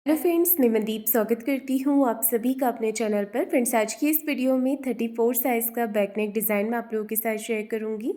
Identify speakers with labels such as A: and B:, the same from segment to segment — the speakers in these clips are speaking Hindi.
A: हेलो फ्रेंड्स, मैं मनदीप स्वागत करती हूँ आप सभी का अपने चैनल पर। फ्रेंड्स, आज की इस वीडियो में 34 साइज़ का बैक नेक डिज़ाइन मैं आप लोगों के साथ शेयर करूँगी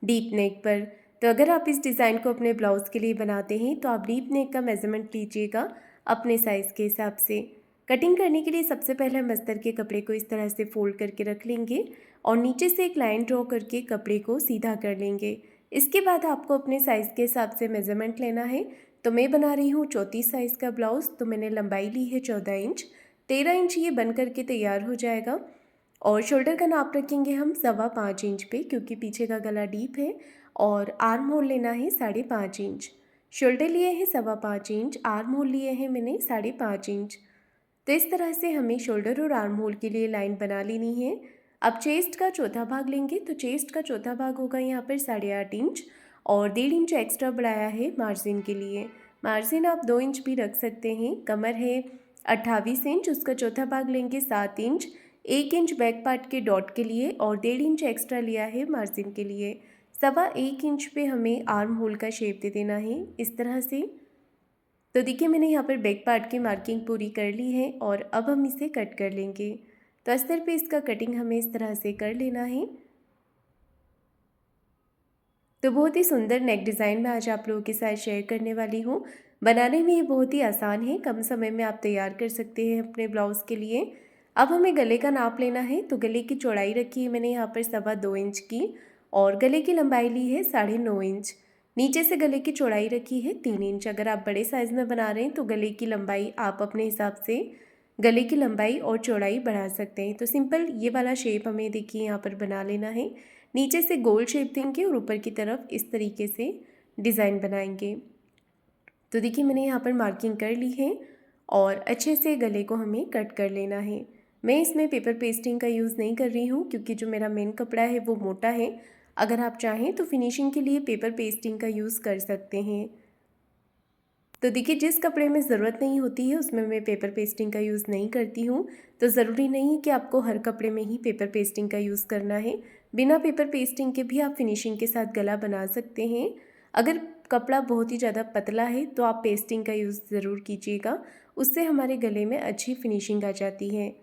A: डीप नेक पर। तो अगर आप इस डिज़ाइन को अपने ब्लाउज़ के लिए बनाते हैं तो आप डीप नेक का मेज़रमेंट लीजिएगा अपने साइज़ के हिसाब से। कटिंग करने के लिए सबसे पहले हम अस्तर के कपड़े को इस तरह से फोल्ड करके रख लेंगे और नीचे से एक लाइन ड्रॉ करके कपड़े को सीधा कर लेंगे। इसके बाद आपको अपने साइज़ के हिसाब से मेज़रमेंट लेना है। तो मैं बना रही हूँ 34 साइज़ का ब्लाउज़, तो मैंने लंबाई ली है 14 इंच। 13 इंच ये बन करके तैयार हो जाएगा और शोल्डर का नाप रखेंगे हम 5.25 इंच पे, क्योंकि पीछे का गला डीप है। और आर्म होल लेना है 5.5 इंच। शोल्डर लिए हैं 5.25 इंच, आर्म होल लिए हैं मैंने 5.5 इंच। तो इस तरह से हमें शोल्डर और आर्म होल के लिए लाइन बना लेनी है। अब चेस्ट का चौथा भाग लेंगे, तो चेस्ट का चौथा भाग होगा यहाँ पर 8.5 इंच और 1.5 इंच एक्स्ट्रा बढ़ाया है मार्जिन के लिए। मार्जिन आप 2 इंच भी रख सकते हैं। कमर है 28 इंच, उसका चौथा भाग लेंगे 7 इंच। 1 इंच बैक पार्ट के डॉट के लिए और 1.5 इंच एक्स्ट्रा लिया है मार्जिन के लिए। 1.25 इंच पे हमें आर्म होल का शेप दे देना है इस तरह से। तो देखिए, मैंने यहाँ पर बैक पार्ट की मार्किंग पूरी कर ली है और अब हम इसे कट कर लेंगे। तो अस्तर पे इसका कटिंग हमें इस तरह से कर लेना है। तो बहुत ही सुंदर नेक डिज़ाइन मैं आज आप लोगों के साथ शेयर करने वाली हूँ। बनाने में ये बहुत ही आसान है, कम समय में आप तैयार कर सकते हैं अपने ब्लाउज़ के लिए। अब हमें गले का नाप लेना है, तो गले की चौड़ाई रखी है मैंने यहाँ पर 2.25 इंच की और गले की लंबाई ली है 9.5 इंच। नीचे से गले की चौड़ाई रखी है 3 इंच। अगर आप बड़े साइज़ में बना रहे हैं तो गले की लंबाई आप अपने हिसाब से गले की लंबाई और चौड़ाई बढ़ा सकते हैं। तो सिंपल ये वाला शेप हमें देखिए यहाँ पर बना लेना है। नीचे से गोल शेप देंगे और ऊपर की तरफ इस तरीके से डिज़ाइन बनाएंगे। तो देखिए, मैंने यहाँ पर मार्किंग कर ली है और अच्छे से गले को हमें कट कर लेना है। मैं इसमें पेपर पेस्टिंग का यूज़ नहीं कर रही हूँ, क्योंकि जो मेरा मेन कपड़ा है वो मोटा है। अगर आप चाहें तो फिनिशिंग के लिए पेपर पेस्टिंग का यूज़ कर सकते हैं। तो देखिए, जिस कपड़े में ज़रूरत नहीं होती है उसमें मैं पेपर पेस्टिंग का यूज़ नहीं करती हूँ। तो ज़रूरी नहीं है कि आपको हर कपड़े में ही पेपर पेस्टिंग का यूज़ करना है। बिना पेपर पेस्टिंग के भी आप फिनिशिंग के साथ गला बना सकते हैं। अगर कपड़ा बहुत ही ज़्यादा पतला है तो आप पेस्टिंग का यूज़ ज़रूर कीजिएगा, उससे हमारे गले में अच्छी फिनिशिंग आ जाती है।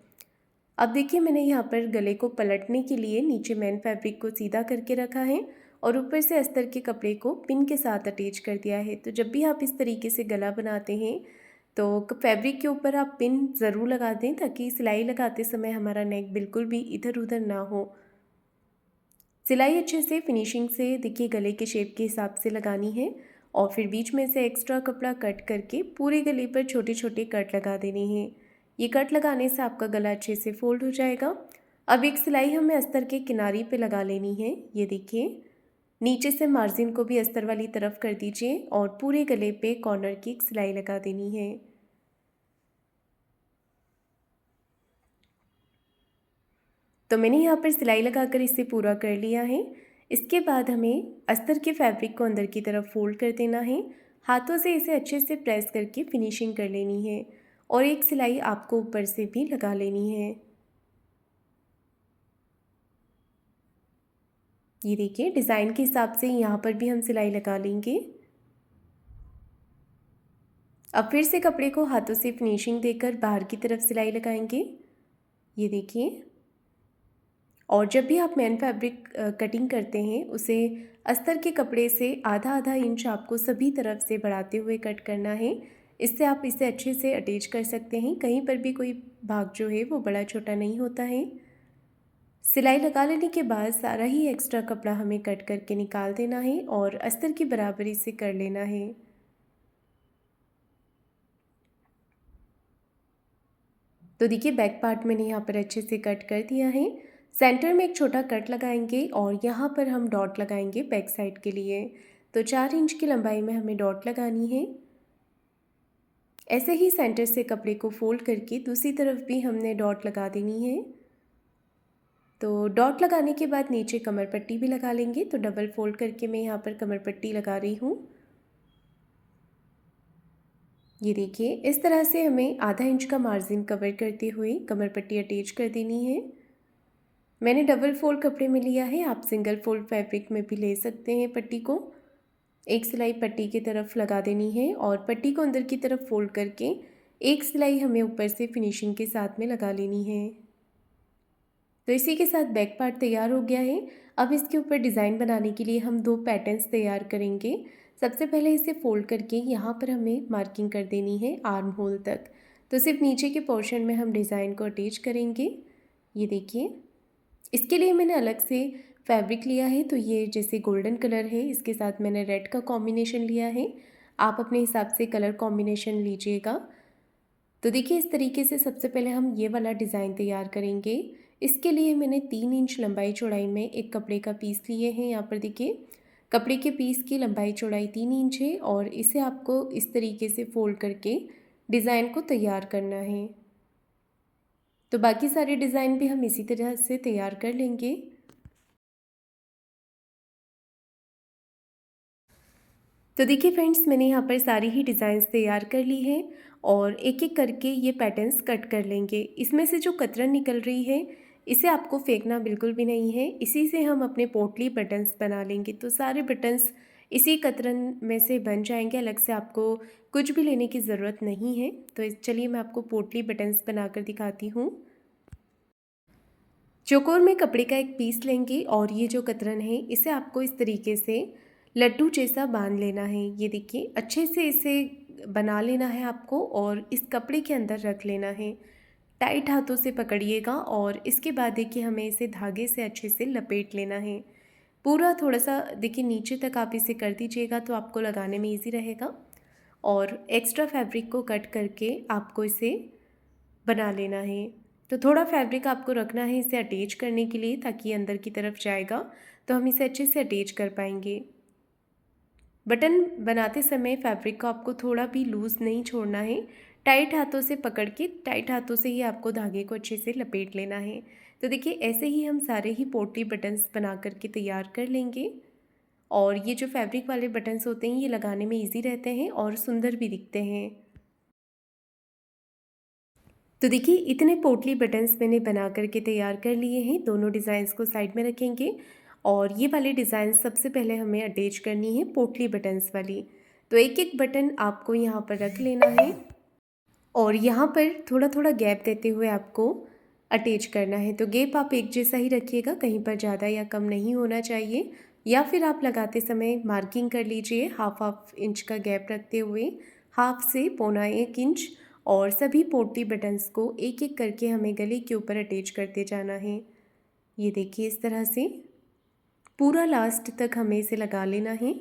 A: अब देखिए, मैंने यहाँ पर गले को पलटने के लिए नीचे मेन फैब्रिक को सीधा करके रखा है और ऊपर से अस्तर के कपड़े को पिन के साथ अटैच कर दिया है। तो जब भी आप इस तरीके से गला बनाते हैं तो फैब्रिक के ऊपर आप पिन ज़रूर लगा दें, ताकि सिलाई लगाते समय हमारा नेक बिल्कुल भी इधर उधर ना हो। सिलाई अच्छे से फिनिशिंग से देखिए गले के शेप के हिसाब से लगानी है और फिर बीच में से एक्स्ट्रा कपड़ा कट करके पूरे गले पर छोटे छोटे कट लगा देने हैं। ये कट लगाने से आपका गला अच्छे से फोल्ड हो जाएगा। अब एक सिलाई हमें अस्तर के किनारे पे लगा लेनी है। ये देखिए, नीचे से मार्जिन को भी अस्तर वाली तरफ कर दीजिए और पूरे गले पे कॉर्नर की एक सिलाई लगा देनी है। तो मैंने यहाँ पर सिलाई लगाकर इसे पूरा कर लिया है। इसके बाद हमें अस्तर के फैब्रिक को अंदर की तरफ फोल्ड कर देना है। हाथों से इसे अच्छे से प्रेस करके फिनिशिंग कर लेनी है और एक सिलाई आपको ऊपर से भी लगा लेनी है। ये देखिए, डिज़ाइन के हिसाब से यहाँ पर भी हम सिलाई लगा लेंगे। अब फिर से कपड़े को हाथों से फिनिशिंग देकर बाहर की तरफ सिलाई लगाएंगे। ये देखिए, और जब भी आप मेन फैब्रिक कटिंग करते हैं उसे अस्तर के कपड़े से आधा आधा इंच आपको सभी तरफ से बढ़ाते हुए कट करना है। इससे आप इसे अच्छे से अटैच कर सकते हैं। कहीं पर भी कोई भाग जो है वो बड़ा छोटा नहीं होता है। सिलाई लगा लेने के बाद सारा ही एक्स्ट्रा कपड़ा हमें कट करके निकाल देना है और अस्तर की बराबरी से कर लेना है। तो देखिए, बैक पार्ट मैंने यहाँ पर अच्छे से कट कर दिया है। सेंटर में एक छोटा कट लगाएंगे और यहाँ पर हम डॉट लगाएंगे बैक साइड के लिए। तो 4 इंच की लंबाई में हमें डॉट लगानी है। ऐसे ही सेंटर से कपड़े को फोल्ड करके दूसरी तरफ भी हमने डॉट लगा देनी है। तो डॉट लगाने के बाद नीचे कमर पट्टी भी लगा लेंगे। तो डबल फोल्ड करके मैं यहाँ पर कमर पट्टी लगा रही हूँ। ये देखिए, इस तरह से हमें आधा इंच का मार्जिन कवर करते हुए कमर पट्टी अटैच कर देनी है। मैंने डबल फोल्ड कपड़े में लिया है, आप सिंगल फोल्ड फैब्रिक में भी ले सकते हैं। पट्टी को एक सिलाई पट्टी की तरफ लगा देनी है और पट्टी को अंदर की तरफ फोल्ड करके एक सिलाई हमें ऊपर से फिनिशिंग के साथ में लगा लेनी है। तो इसी के साथ बैक पार्ट तैयार हो गया है। अब इसके ऊपर डिज़ाइन बनाने के लिए हम 2 पैटर्न्स तैयार करेंगे। सबसे पहले इसे फ़ोल्ड करके यहाँ पर हमें मार्किंग कर देनी है आर्म होल तक। तो सिर्फ नीचे के पोर्शन में हम डिज़ाइन को अटैच करेंगे। ये देखिए, इसके लिए मैंने अलग से फैब्रिक लिया है। तो ये जैसे गोल्डन कलर है, इसके साथ मैंने रेड का कॉम्बिनेशन लिया है। आप अपने हिसाब से कलर कॉम्बिनेशन लीजिएगा। तो देखिए, इस तरीके से सबसे पहले हम ये वाला डिज़ाइन तैयार करेंगे। इसके लिए मैंने 3 इंच लंबाई चौड़ाई में एक कपड़े का पीस लिए हैं। यहाँ पर देखिए, कपड़े के पीस की लंबाई चौड़ाई 3 इंच है और इसे आपको इस तरीके से फोल्ड करके डिज़ाइन को तैयार करना है। तो बाकी सारे डिज़ाइन भी हम इसी तरह से तैयार कर लेंगे। तो देखिए फ्रेंड्स, मैंने यहाँ पर सारी ही डिज़ाइंस तैयार कर ली है और एक एक करके ये पैटर्न्स कट कर लेंगे। इसमें से जो कतरन निकल रही है, इसे आपको फेंकना बिल्कुल भी नहीं है। इसी से हम अपने पोटली बटन्स बना लेंगे। तो सारे बटन्स इसी कतरन में से बन जाएंगे, अलग से आपको कुछ भी लेने की ज़रूरत नहीं है। तो चलिए मैं आपको पोटली बटन्स बनाकर दिखाती हूँ। चौकोर में कपड़े का एक पीस लेंगे और ये जो कतरन है, इसे आपको इस तरीके से लड्डू जैसा बांध लेना है। ये देखिए, अच्छे से इसे बना लेना है आपको और इस कपड़े के अंदर रख लेना है। टाइट हाथों से पकड़िएगा और इसके बाद देखिए, हमें इसे धागे से अच्छे से लपेट लेना है। पूरा थोड़ा सा देखिए नीचे तक आप इसे कर दीजिएगा, तो आपको लगाने में ईजी रहेगा। और एक्स्ट्रा फैब्रिक को कट करके आपको इसे बना लेना है। तो थोड़ा फैब्रिक आपको रखना है इसे अटैच करने के लिए, ताकि अंदर की तरफ जाएगा तो हम इसे अच्छे से अटैच कर पाएंगे। बटन बनाते समय फैब्रिक को आपको थोड़ा भी लूज़ नहीं छोड़ना है। टाइट हाथों से पकड़ के, टाइट हाथों से ही आपको धागे को अच्छे से लपेट लेना है। तो देखिए, ऐसे ही हम सारे ही पोटली बटन्स बना करके तैयार कर लेंगे। और ये जो फैब्रिक वाले बटन्स होते हैं, ये लगाने में ईजी रहते हैं और सुंदर भी दिखते हैं। तो देखिए, इतने पोटली बटन्स मैंने बना करके तैयार कर लिए हैं। दोनों डिज़ाइंस को साइड में रखेंगे और ये वाले डिज़ाइन सबसे पहले हमें अटैच करनी है पोटली बटन्स वाली। तो एक एक बटन आपको यहाँ पर रख लेना है और यहाँ पर थोड़ा थोड़ा गैप देते हुए आपको अटैच करना है। तो गैप आप एक जैसा ही रखिएगा, कहीं पर ज़्यादा या कम नहीं होना चाहिए। या फिर आप लगाते समय मार्किंग कर लीजिए, हाफ इंच का गैप रखते हुए, हाफ से पौना 1 इंच। और सभी पोटली बटन्स को एक एक करके हमें गले के ऊपर अटैच करते जाना है। ये देखिए, इस तरह से पूरा लास्ट तक हमें इसे लगा लेना है।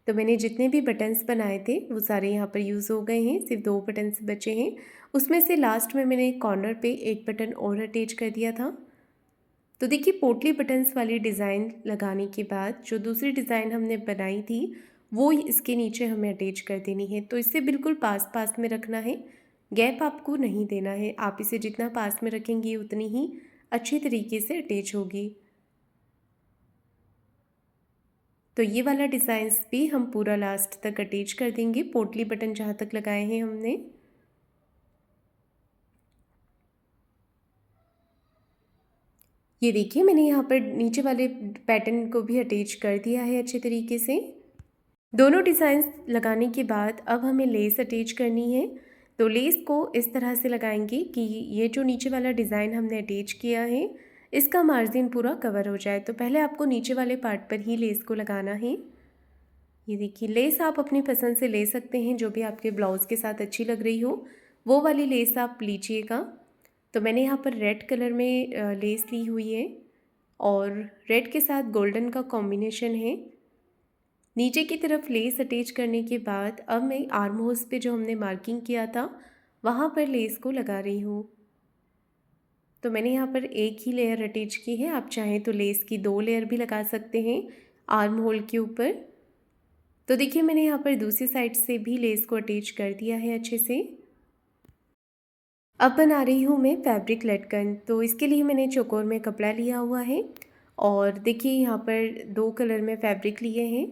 A: तो मैंने जितने भी बटन्स बनाए थे वो सारे यहाँ पर यूज़ हो गए हैं। सिर्फ 2 बटन्स बचे हैं। उसमें से लास्ट में मैंने कॉर्नर पे एक बटन और अटैच कर दिया था। तो देखिए, पोटली बटन्स वाली डिज़ाइन लगाने के बाद जो दूसरी डिज़ाइन हमने बनाई थी, वो इसके नीचे हमें अटैच कर देनी है। तो इसे बिल्कुल पास पास में रखना है, गैप आपको नहीं देना है। आप इसे जितना पास में रखेंगे उतनी ही अच्छी तरीके से अटैच होगी। तो ये वाला डिज़ाइंस भी हम पूरा लास्ट तक अटैच कर देंगे, पोटली बटन जहाँ तक लगाए हैं हमने। ये देखिए, मैंने यहाँ पर नीचे वाले पैटर्न को भी अटैच कर दिया है अच्छे तरीके से। दोनों डिज़ाइंस लगाने के बाद अब हमें लेस अटैच करनी है। तो लेस को इस तरह से लगाएंगे कि ये जो नीचे वाला डिज़ाइन हमने अटैच किया है, इसका मार्जिन पूरा कवर हो जाए। तो पहले आपको नीचे वाले पार्ट पर ही लेस को लगाना है। ये देखिए, लेस आप अपनी पसंद से ले सकते हैं, जो भी आपके ब्लाउज़ के साथ अच्छी लग रही हो वो वाली लेस आप लीजिएगा। तो मैंने यहाँ पर रेड कलर में लेस ली हुई है और रेड के साथ गोल्डन का कॉम्बिनेशन है। नीचे की तरफ लेस अटैच करने के बाद अब मैं आर्म होल्स पे जो हमने मार्किंग किया था, वहाँ पर लेस को लगा रही हूँ। तो मैंने यहाँ पर एक ही लेयर अटैच की है। आप चाहें तो लेस की 2 लेयर भी लगा सकते हैं आर्म होल के ऊपर। तो देखिए, मैंने यहाँ पर दूसरी साइड से भी लेस को अटैच कर दिया है अच्छे से। अब बना रही हूँ मैं फैब्रिक लटकन। तो इसके लिए मैंने चौकोर में कपड़ा लिया हुआ है और देखिए, यहाँ पर 2 कलर में फैब्रिक लिए हैं।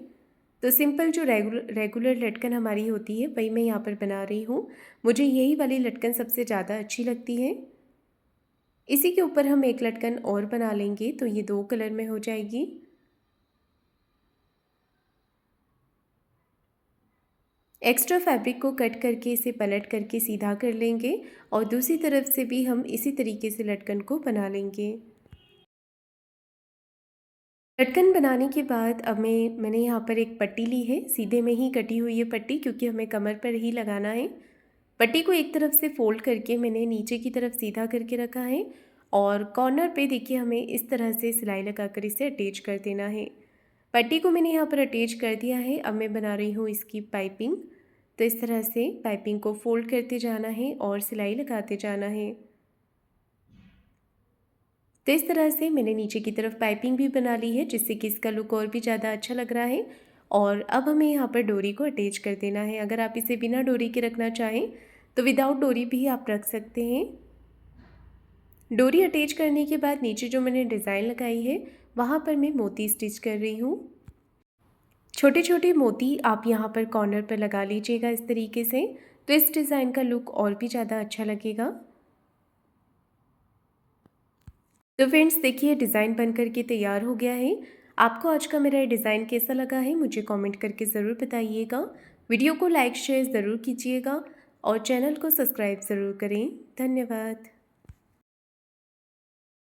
A: तो सिंपल जो रेगुलर लटकन हमारी होती है, वही मैं यहाँ पर बना रही हूँ। मुझे यही वाली लटकन सबसे ज़्यादा अच्छी लगती है। इसी के ऊपर हम एक लटकन और बना लेंगे, तो ये 2 कलर में हो जाएगी। एक्स्ट्रा फैब्रिक को कट करके इसे पलट करके सीधा कर लेंगे और दूसरी तरफ से भी हम इसी तरीके से लटकन को बना लेंगे। लटकन बनाने के बाद अब मैंने यहाँ पर एक पट्टी ली है, सीधे में ही कटी हुई है पट्टी, क्योंकि हमें कमर पर ही लगाना है। पट्टी को एक तरफ से फोल्ड करके मैंने नीचे की तरफ सीधा करके रखा है और कॉर्नर पे देखिए हमें इस तरह से सिलाई लगाकर इसे अटैच कर देना है। पट्टी को मैंने यहाँ पर अटैच कर दिया है। अब मैं बना रही हूँ इसकी पाइपिंग। तो इस तरह से पाइपिंग को फोल्ड करते जाना है और सिलाई लगाते जाना है। तो इस तरह से मैंने नीचे की तरफ पाइपिंग भी बना ली है, जिससे कि इसका लुक और भी ज़्यादा अच्छा लग रहा है। और अब हमें यहाँ पर डोरी को अटैच कर देना है। अगर आप इसे बिना डोरी के रखना चाहें तो विदाउट डोरी भी आप रख सकते हैं। डोरी अटैच करने के बाद नीचे जो मैंने डिज़ाइन लगाई है वहाँ पर मैं मोती स्टिच कर रही हूँ। छोटे छोटे मोती आप यहाँ पर कॉर्नर पर लगा लीजिएगा इस तरीके से, तो इस डिज़ाइन का लुक और भी ज़्यादा अच्छा लगेगा। तो फ्रेंड्स देखिए डिज़ाइन बन कर के तैयार हो गया है। आपको आज का मेरा डिज़ाइन कैसा लगा है मुझे कमेंट करके ज़रूर बताइएगा। वीडियो को लाइक शेयर ज़रूर कीजिएगा और चैनल को सब्सक्राइब ज़रूर करें। धन्यवाद।